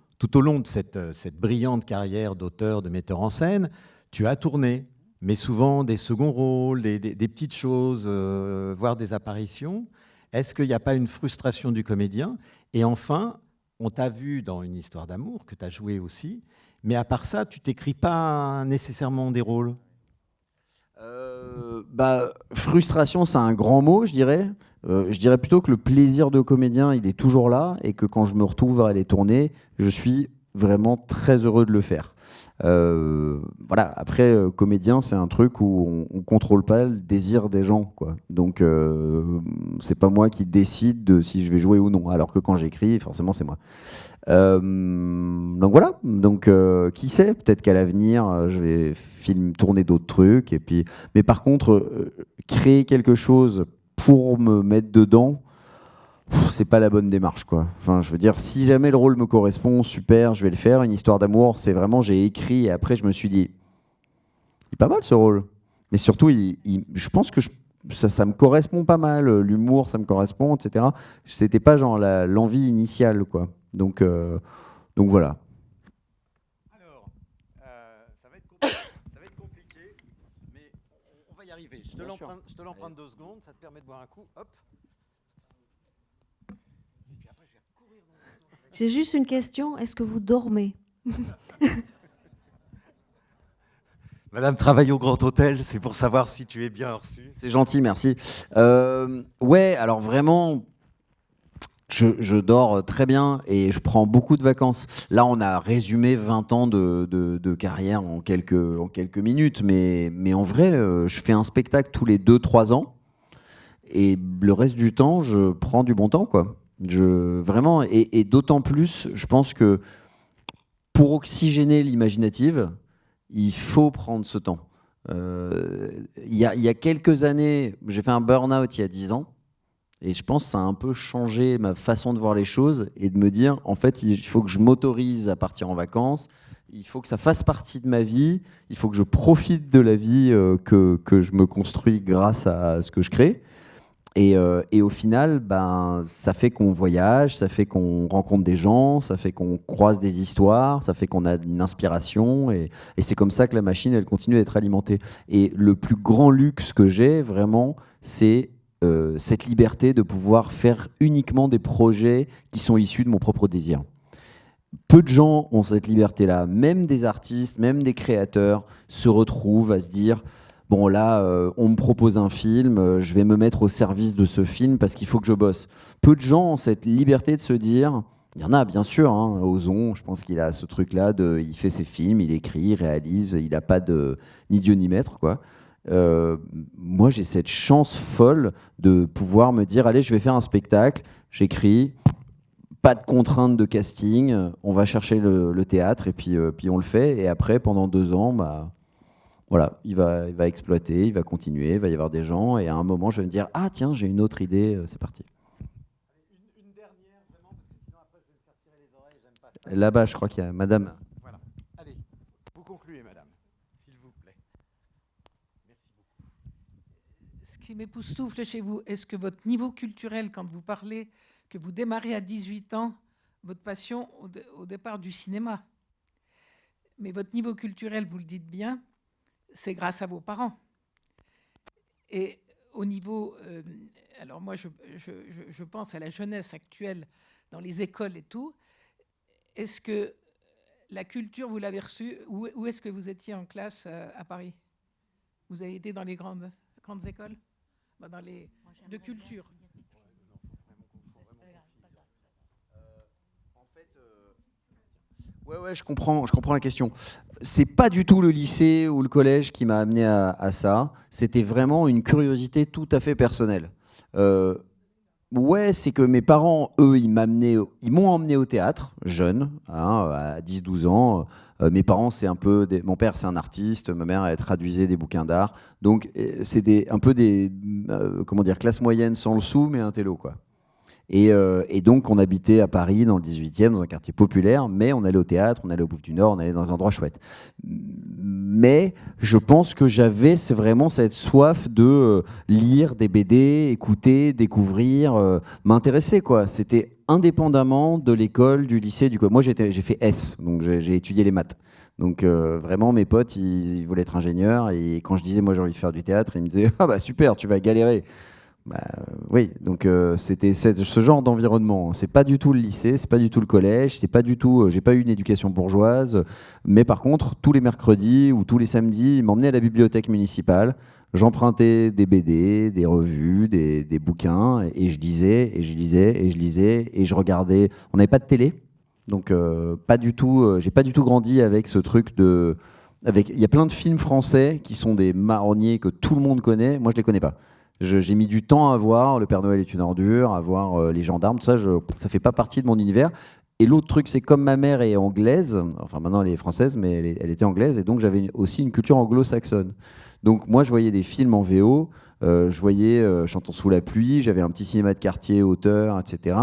A: de cette brillante carrière d'auteur, de metteur en scène, tu as tourné, mais souvent des seconds rôles, des petites choses, voire des apparitions. Est-ce qu'il n'y a pas une frustration du comédien? Et enfin, on t'a vu dans Une histoire d'amour, que tu as joué aussi, mais à part ça, tu t'écris pas nécessairement des rôles.
B: Frustration, c'est un grand mot, je dirais. Je dirais plutôt que le plaisir de comédien, il est toujours là, et que quand je me retrouve à les tourner, je suis vraiment très heureux de le faire. Voilà. Après, comédien, c'est un truc où on contrôle pas le désir des gens, quoi. Donc, c'est pas moi qui décide de si je vais jouer ou non. Alors que quand j'écris, forcément, c'est moi. Donc voilà. Donc, qui sait, peut-être qu'à l'avenir, je vais tourner d'autres trucs. Et puis, mais par contre, créer quelque chose pour me mettre dedans, c'est pas la bonne démarche, quoi. Enfin, je veux dire, si jamais le rôle me correspond, super, je vais le faire. Une histoire d'amour, c'est vraiment, j'ai écrit et après je me suis dit, il est pas mal ce rôle. Mais surtout, je pense que ça me correspond pas mal. L'humour, ça me correspond, etc. C'était pas genre l'envie initiale, quoi. Donc voilà.
A: Alors, ça va être compliqué, mais on va y arriver. Je te l'emprunte 2 secondes, ça te permet de boire un coup. Hop.
C: J'ai juste une question, est-ce que vous dormez?
A: Madame travaille au Grand Hôtel, c'est pour savoir si tu es bien reçu.
B: C'est gentil, merci. Ouais, alors vraiment, je dors très bien et je prends beaucoup de vacances. Là, on a résumé 20 ans de carrière en quelques minutes, mais en vrai, je fais un spectacle tous les 2-3 ans et le reste du temps, je prends du bon temps, quoi. Vraiment, et d'autant plus, je pense que pour oxygéner l'imaginative, il faut prendre ce temps. Il y a quelques années, j'ai fait un burn-out il y a 10 ans, et je pense que ça a un peu changé ma façon de voir les choses, et de me dire, en fait, il faut que je m'autorise à partir en vacances, il faut que ça fasse partie de ma vie, il faut que je profite de la vie que je me construis grâce à ce que je crée. Et au final, ben, ça fait qu'on voyage, ça fait qu'on rencontre des gens, ça fait qu'on croise des histoires, ça fait qu'on a une inspiration. Et c'est comme ça que la machine, elle continue d'être alimentée. Et le plus grand luxe que j'ai, vraiment, c'est cette liberté de pouvoir faire uniquement des projets qui sont issus de mon propre désir. Peu de gens ont cette liberté-là. Même des artistes, même des créateurs se retrouvent à se dire... Bon là, on me propose un film, je vais me mettre au service de ce film parce qu'il faut que je bosse. Peu de gens ont cette liberté de se dire, il y en a bien sûr, hein, Ozon, je pense qu'il a ce truc-là, il fait ses films, il écrit, il réalise, il n'a pas ni Dieu ni maître, quoi. Moi, j'ai cette chance folle de pouvoir me dire, allez, je vais faire un spectacle, j'écris, pas de contraintes de casting, on va chercher le théâtre et puis on le fait. Et après, pendant 2 ans, bah... Voilà, il va exploiter, il va continuer, il va y avoir des gens, et à un moment, je vais me dire, ah tiens, j'ai une autre idée, c'est parti.
A: Une dernière, vraiment, parce que sinon après je vais me faire tirer les oreilles, j'aime pas ça.
B: Là-bas, je crois qu'il y a madame.
A: Voilà. Allez, vous concluez, madame, s'il vous plaît. Merci beaucoup.
D: Ce qui m'époustoufle chez vous, est-ce que votre niveau culturel, quand vous parlez, que vous démarrez à 18 ans, votre passion au départ du cinéma, mais votre niveau culturel, vous le dites bien, c'est grâce à vos parents. Et au niveau... alors moi, je pense à la jeunesse actuelle dans les écoles et tout. Est-ce que la culture, vous l'avez reçue? Où est-ce que vous étiez en classe à Paris? Vous avez été dans les grandes écoles, dans les de culture?
B: Ouais, je comprends la question. C'est pas du tout le lycée ou le collège qui m'a amené à ça. C'était vraiment une curiosité tout à fait personnelle. Ouais, c'est que mes parents, eux, ils m'ont emmené au théâtre, jeune, hein, à 10-12 ans. Mes parents, mon père, c'est un artiste, ma mère, elle traduisait des bouquins d'art. Donc, c'est un peu des classe moyenne sans le sou, mais un télo, quoi. Et donc, on habitait à Paris, dans le 18e, dans un quartier populaire, mais on allait au théâtre, on allait au Bouffe du Nord, on allait dans un endroit chouette. Mais je pense que c'est vraiment cette soif de lire des BD, écouter, découvrir, m'intéresser, quoi. C'était indépendamment de l'école, du lycée, du collège. Moi, j'ai fait S, donc j'ai étudié les maths. Donc vraiment, mes potes, ils voulaient être ingénieurs. Et quand je disais, moi, j'ai envie de faire du théâtre, ils me disaient, ah bah super, tu vas galérer. Oui, donc c'était ce genre d'environnement. C'est pas du tout le lycée, c'est pas du tout le collège, c'est pas du tout. J'ai pas eu une éducation bourgeoise, mais par contre, tous les mercredis ou tous les samedis, ils m'emmenaient à la bibliothèque municipale. J'empruntais des BD, des revues, des bouquins, et je lisais, et je lisais, et je lisais, et je regardais. On n'avait pas de télé, donc pas du tout. J'ai pas du tout grandi avec ce truc de. Il y a plein de films français qui sont des marronniers que tout le monde connaît. Moi, je les connais pas. J'ai mis du temps à voir Le Père Noël est une ordure, à voir Les Gendarmes, tout ça, ça fait pas partie de mon univers. Et l'autre truc, c'est comme ma mère est anglaise, enfin maintenant elle est française, mais elle était anglaise, et donc j'avais aussi une culture anglo-saxonne. Donc moi, je voyais des films en VO, je voyais Chantons sous la pluie, j'avais un petit cinéma de quartier, auteur, etc.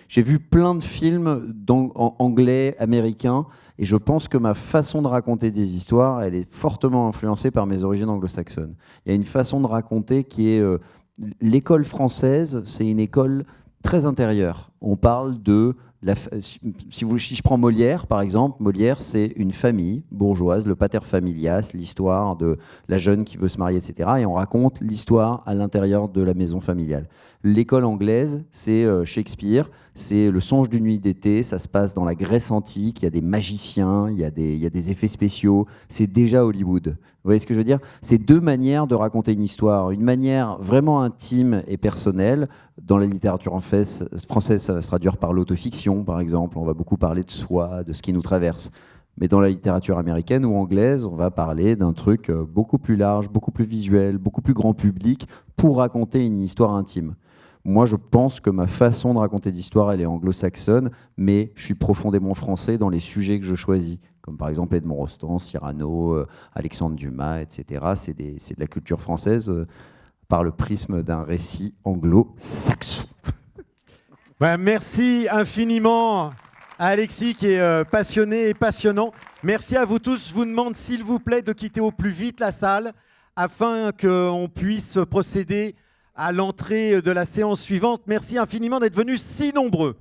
B: J'ai vu plein de films en anglais, américains, et je pense que ma façon de raconter des histoires, elle est fortement influencée par mes origines anglo-saxonnes. Il y a une façon de raconter qui est... l'école française, c'est une école très intérieure. On parle de... Si je prends Molière, par exemple, Molière, c'est une famille bourgeoise, le pater familias, l'histoire de la jeune qui veut se marier, etc. Et on raconte l'histoire à l'intérieur de la maison familiale. L'école anglaise, c'est Shakespeare, c'est le songe d'une nuit d'été, ça se passe dans la Grèce antique, il y a des magiciens, il y a des effets spéciaux, c'est déjà Hollywood. Vous voyez ce que je veux dire? C'est deux manières de raconter une histoire. Une manière vraiment intime et personnelle. Dans la littérature française, ça va se traduire par l'autofiction, par exemple. On va beaucoup parler de soi, de ce qui nous traverse. Mais dans la littérature américaine ou anglaise, on va parler d'un truc beaucoup plus large, beaucoup plus visuel, beaucoup plus grand public pour raconter une histoire intime. Moi, je pense que ma façon de raconter d'histoire, elle est anglo-saxonne, mais je suis profondément français dans les sujets que je choisis, comme par exemple Edmond Rostand, Cyrano, Alexandre Dumas, etc. C'est de la culture française par le prisme d'un récit anglo-saxon.
A: Merci infiniment à Alexis qui est passionné et passionnant. Merci à vous tous. Je vous demande s'il vous plaît de quitter au plus vite la salle afin qu'on puisse procéder à l'entrée de la séance suivante. Merci infiniment d'être venus si nombreux.